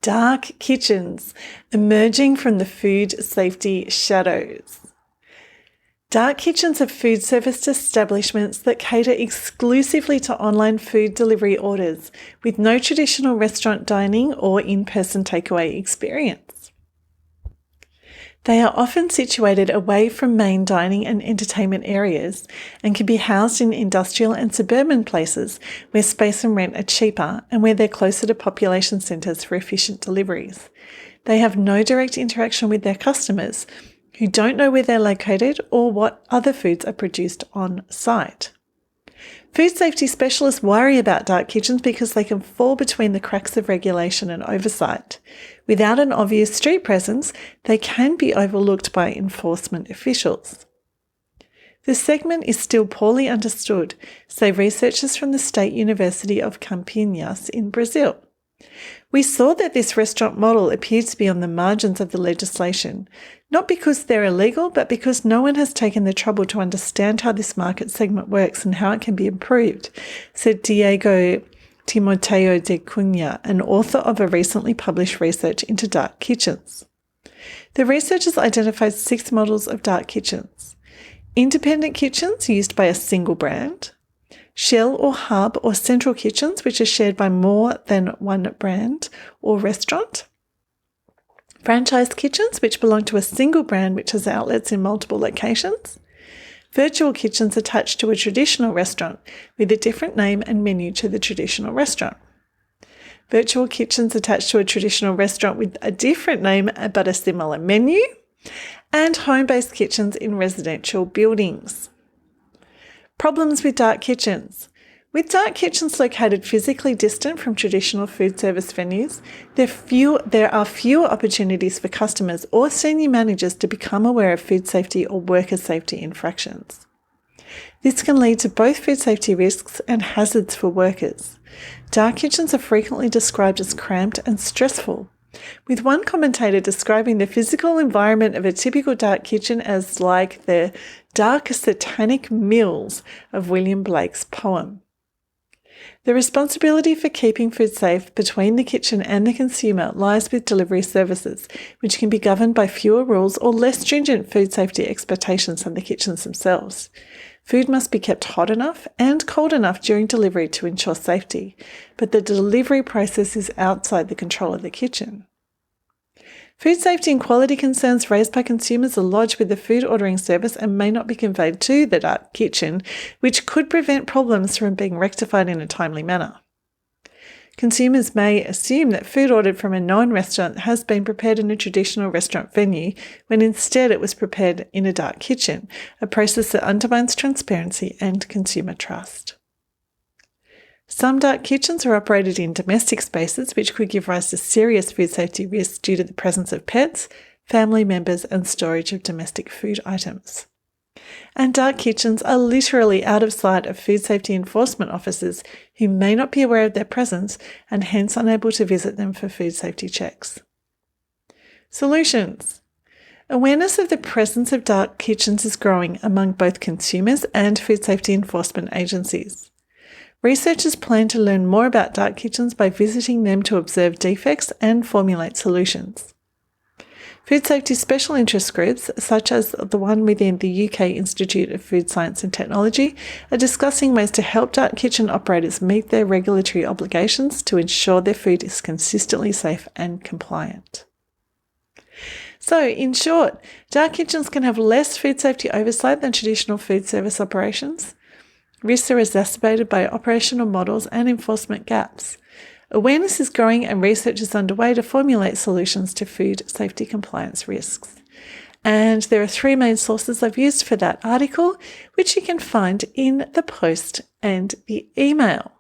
Dark kitchens emerging from the food safety shadows. Dark kitchens are food service establishments that cater exclusively to online food delivery orders with no traditional restaurant dining or in-person takeaway experience. They are often situated away from main dining and entertainment areas and can be housed in industrial and suburban places where space and rent are cheaper and where they're closer to population centres for efficient deliveries. They have no direct interaction with their customers, who don't know where they're located or what other foods are produced on site. Food safety specialists worry about dark kitchens because they can fall between the cracks of regulation and oversight. Without an obvious street presence, they can be overlooked by enforcement officials. This segment is still poorly understood, say researchers from the State University of Campinas in Brazil. We saw that this restaurant model appears to be on the margins of the legislation, not because they're illegal, but because no one has taken the trouble to understand how this market segment works and how it can be improved, said Diego Timoteo de Cunha, an author of a recently published research into dark kitchens. The researchers identified 6 models of dark kitchens: independent kitchens used by a single brand, shell or hub or central kitchens which are shared by more than one brand or restaurant, franchise kitchens which belong to a single brand which has outlets in multiple locations, virtual kitchens attached to a traditional restaurant with a different name and menu to the traditional restaurant, virtual kitchens attached to a traditional restaurant with a different name but a similar menu, and home-based kitchens in residential buildings. Problems with dark kitchens. With dark kitchens located physically distant from traditional food service venues, there are fewer opportunities for customers or senior managers to become aware of food safety or worker safety infractions. This can lead to both food safety risks and hazards for workers. Dark kitchens are frequently described as cramped and stressful, with one commentator describing the physical environment of a typical dark kitchen as like the dark satanic mills of William Blake's poem. The responsibility for keeping food safe between the kitchen and the consumer lies with delivery services, which can be governed by fewer rules or less stringent food safety expectations than the kitchens themselves. Food must be kept hot enough and cold enough during delivery to ensure safety, but the delivery process is outside the control of the kitchen. Food safety and quality concerns raised by consumers are lodged with the food ordering service and may not be conveyed to the dark kitchen, which could prevent problems from being rectified in a timely manner. Consumers may assume that food ordered from a known restaurant has been prepared in a traditional restaurant venue, when instead it was prepared in a dark kitchen, a process that undermines transparency and consumer trust. Some dark kitchens are operated in domestic spaces, which could give rise to serious food safety risks due to the presence of pets, family members, and storage of domestic food items. And dark kitchens are literally out of sight of food safety enforcement officers who may not be aware of their presence and hence unable to visit them for food safety checks. Solutions. Awareness of the presence of dark kitchens is growing among both consumers and food safety enforcement agencies. Researchers plan to learn more about dark kitchens by visiting them to observe defects and formulate solutions. Food safety special interest groups, such as the one within the UK Institute of Food Science and Technology, are discussing ways to help dark kitchen operators meet their regulatory obligations to ensure their food is consistently safe and compliant. So, in short, dark kitchens can have less food safety oversight than traditional food service operations. Risks are exacerbated by operational models and enforcement gaps. Awareness is growing and research is underway to formulate solutions to food safety compliance risks. And there are 3 main sources I've used for that article, which you can find in the post and the email.